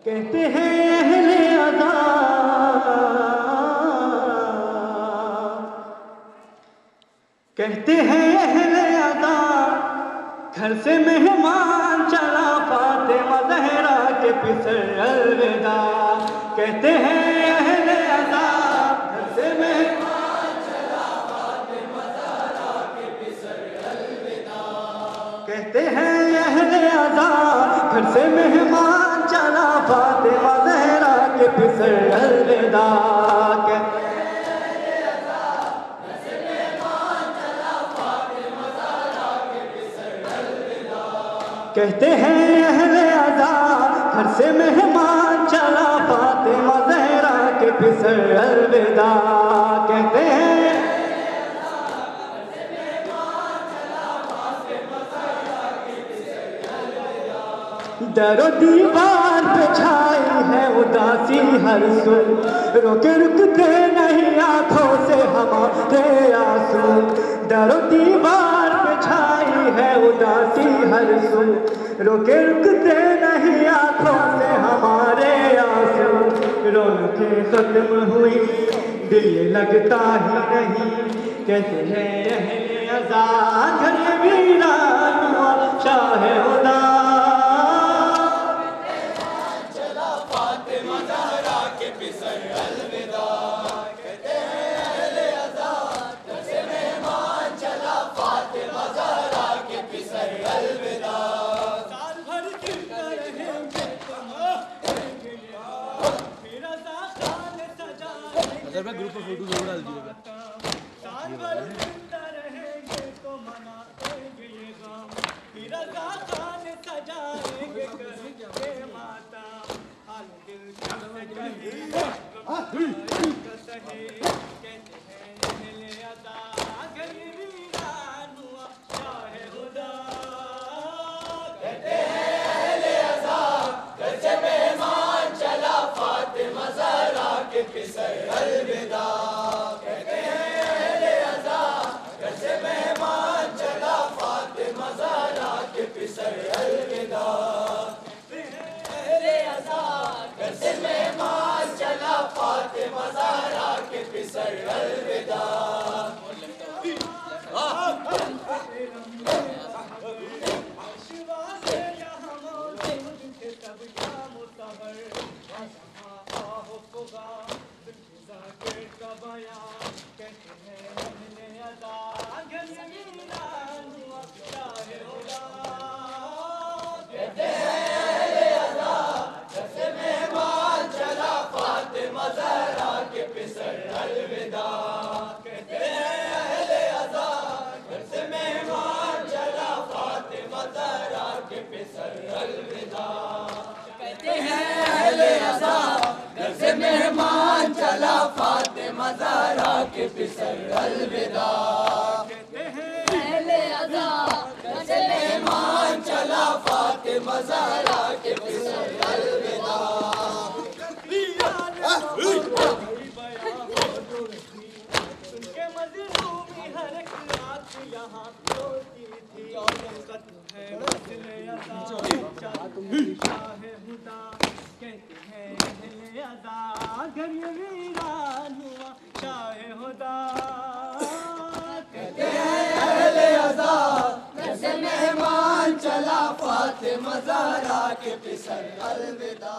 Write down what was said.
कहते हैं अहले अज़ा, कहते हैं अहले अज़ा, घर से मेहमान चला फातिमा ज़हरा के पिसर अलविदा। कहते हैं अहले अज़ा, घर से मेहमान चला फातिमा ज़हरा के पिसर अलविदा। कहते हैं अहले अज़ा, घर से मेहमान चला फातिमा ज़हरा के पिसर अलविदा। कहते हैं अहले अज़ा, घर से मेहमान चला फातिमा ज़हरा के पिसर अलविदा। कहते हैं दरो दीवार पे छाई है उदासी हर सू, रुके रुकते नहीं आंखों से हमारे आंसू। दरो दीवार पे छाई है उदासी हर सू, रुके रुकते नहीं आंखों से हमारे आंसू। रौनकें खत्म हुई दिल लगता ही नहीं। कहते हैं अहले अज़ा, घर वीरान हुआ शाह खुदा। मैं ग्रुप पर फोटो जरूर डाल दीजिएगा। मेहमान चला फातिमा ज़हरा के पिसर अलविदा। कहते हैं अहले अज़ा, घर से मेहमान चला फातिमा ज़हरा के पिसर अलविदा। उनके मज़लूमी हर एक रात यहाँ रोती थी। है अहले अज़ा, शाह खुदा। कहते हैं अहले अज़ा, घर वीरान हुआ शाह खुदा। कहते हैं अहले अज़ा, घर से मेहमान चला फातिमा ज़हरा के पिसर अलविदा।